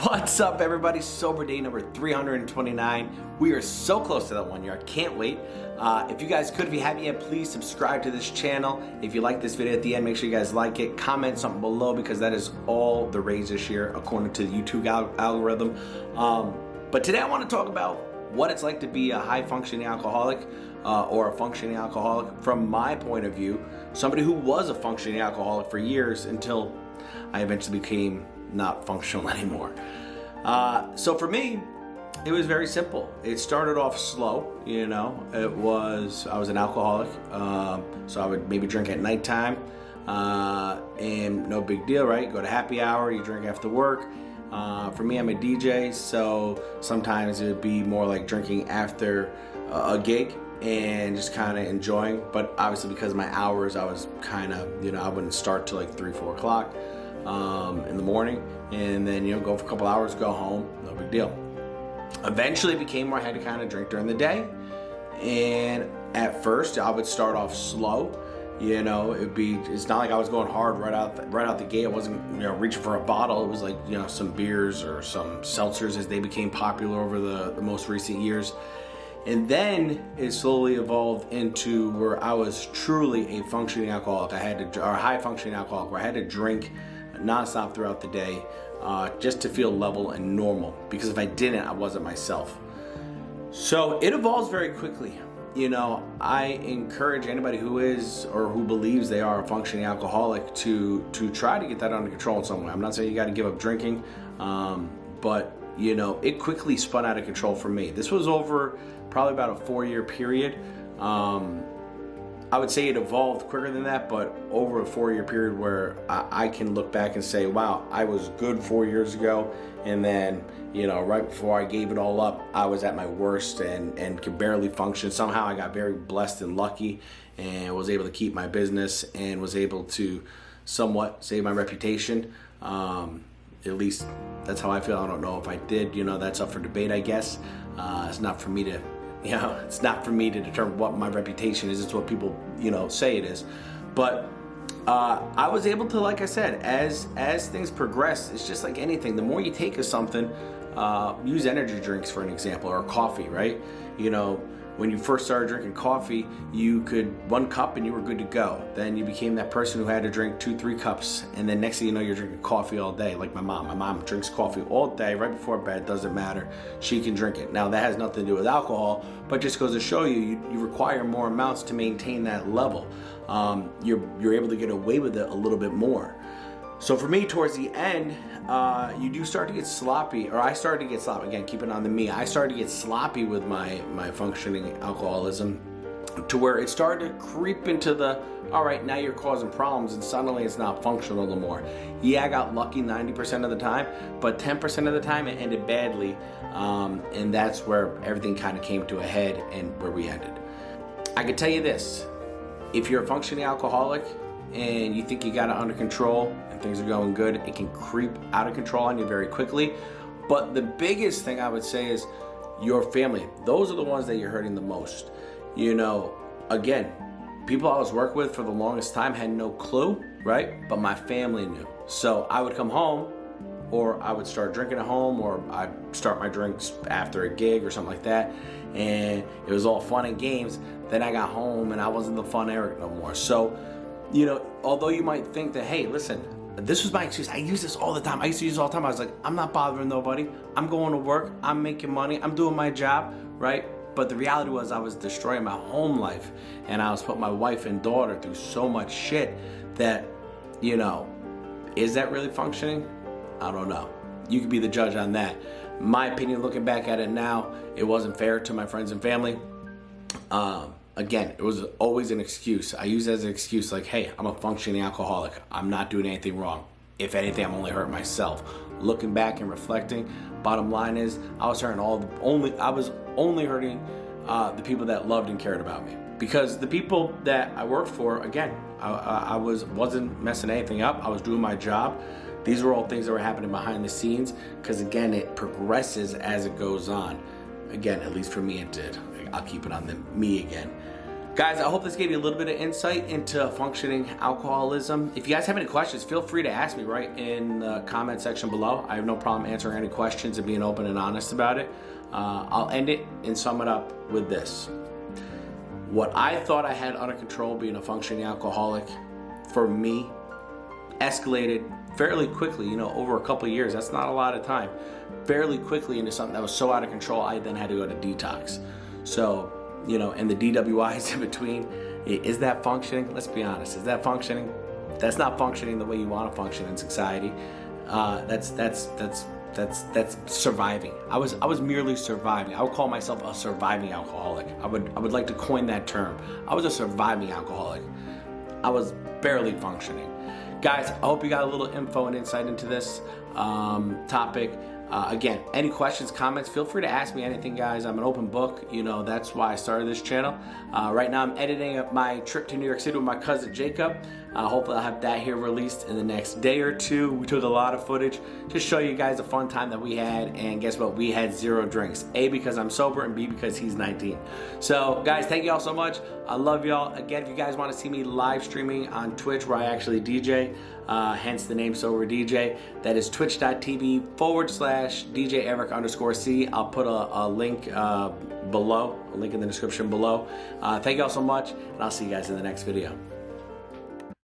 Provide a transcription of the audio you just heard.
What's up, everybody? Sober day number 329. We are so close to that 1 year. I can't wait. If you guys could, if you haven't yet, please subscribe to this channel. If you like this video at the end, make sure you guys like it. Comment something below because that is all the rage this year according to the YouTube algorithm. But today I want to talk about what it's like to be a high-functioning alcoholic or a functioning alcoholic from my point of view. Somebody who was a functioning alcoholic for years until I eventually became not functional anymore. So for me, it was very simple. It started off slow, I was an alcoholic, so I would maybe drink at nighttime, and no big deal, right? Go to happy hour, you drink after work. For me, I'm a DJ, so sometimes it would be more like drinking after a gig and just kind of enjoying. But obviously because of my hours, I was kind of, I wouldn't start till like 3-4 o'clock in the morning, and then go for a couple hours, go home, no big deal. Eventually it became where I had to kind of drink during the day, and at first I would start off slow. It's not like I was going hard right out the gate. I wasn't reaching for a bottle. It was like some beers or some seltzers as they became popular over the most recent years. And then it slowly evolved into where I was truly a functioning alcoholic. Or a high functioning alcoholic, where I had to drink nonstop throughout the day just to feel level and normal. Because if I didn't, I wasn't myself. So it evolves very quickly. I encourage anybody who is or who believes they are a functioning alcoholic to try to get that under control in some way. I'm not saying you got to give up drinking, but it quickly spun out of control for me. This was over probably about a 4-year period. I would say it evolved quicker than that, but over a 4-year period where I can look back and say, wow, I was good 4 years ago, and then right before I gave it all up, I was at my worst and could barely function. Somehow I got very blessed and lucky and was able to keep my business and was able to somewhat save my reputation. At least that's how I feel. I don't know if I did, that's up for debate, I guess. It's not for me to it's not for me to determine what my reputation is. It's what people, say it is. But I was able to, like I said, as things progress, it's just like anything. The more you take of something, use energy drinks for an example, or coffee, right? When you first started drinking coffee, you could 1 cup and you were good to go. Then you became that person who had to drink 2-3 cups, and then next thing you know, you're drinking coffee all day. Like my mom. My mom drinks coffee all day, right before bed. Doesn't matter. She can drink it. Now that has nothing to do with alcohol, but just goes to show you require more amounts to maintain that level. You're able to get away with it a little bit more. So for me, towards the end, you do start to get sloppy, or I started to get sloppy. Again, keep it on the me. I started to get sloppy with my functioning alcoholism, to where it started to creep into the, all right, now you're causing problems, and suddenly it's not functional anymore. Yeah, I got lucky 90% of the time, but 10% of the time it ended badly, and that's where everything kind of came to a head and where we ended. I can tell you this, if you're a functioning alcoholic and you think you got it under control and things are going good, it can creep out of control on you very quickly. But the biggest thing I would say is your family. Those are the ones that you're hurting the most. Again, people I was working with for the longest time had no clue, right? But my family knew. So I would come home, or I would start drinking at home, or I'd start my drinks after a gig or something like that, and it was all fun and games. Then I got home and I wasn't the fun Eric no more. So although you might think that, hey, listen, this was my excuse. I use this all the time. I used to use it all the time. I was like, I'm not bothering nobody. I'm going to work. I'm making money. I'm doing my job, right? But the reality was I was destroying my home life, and I was putting my wife and daughter through so much shit that, is that really functioning? I don't know. You could be the judge on that. My opinion, looking back at it now, it wasn't fair to my friends and family. Again, it was always an excuse. I use it as an excuse, like, hey, I'm a functioning alcoholic. I'm not doing anything wrong. If anything, I'm only hurting myself. Looking back and reflecting, bottom line is I was hurting only hurting the people that loved and cared about me. Because the people that I worked for, again, I wasn't messing anything up. I was doing my job. These were all things that were happening behind the scenes, because again, it progresses as it goes on. Again, at least for me, it did. I'll keep it on the me again. Guys, I hope this gave you a little bit of insight into functioning alcoholism. If you guys have any questions, feel free to ask me right in the comment section below. I have no problem answering any questions and being open and honest about it. I'll end it and sum it up with this. What I thought I had under control being a functioning alcoholic, for me, escalated fairly quickly, over a couple of years. That's not a lot of time. Fairly quickly into something that was so out of control, I then had to go to detox. So, and the DWIs in between, is that functioning? Let's be honest, is that functioning? That's not functioning the way you want to function in society. That's surviving. I was merely surviving. I would call myself a surviving alcoholic. I would like to coin that term. I was a surviving alcoholic. I was barely functioning. Guys, I hope you got a little info and insight into this topic. Again, any questions, comments, feel free to ask me anything, guys. I'm an open book. That's why I started this channel. Right now I'm editing up my trip to New York City with my cousin Jacob. Hopefully I'll have that here released in the next day or two. We took a lot of footage to show you guys the fun time that we had, and guess what? We had 0 drinks. A, because I'm sober, and B, because he's 19. So guys, thank you all so much. I love y'all. Again, if you guys want to see me live streaming on Twitch where I actually DJ, hence the name Sober DJ, that is twitch.tv/DJ Eric_C. I'll put a link below, a link in the description below. Thank you all so much, and I'll see you guys in the next video.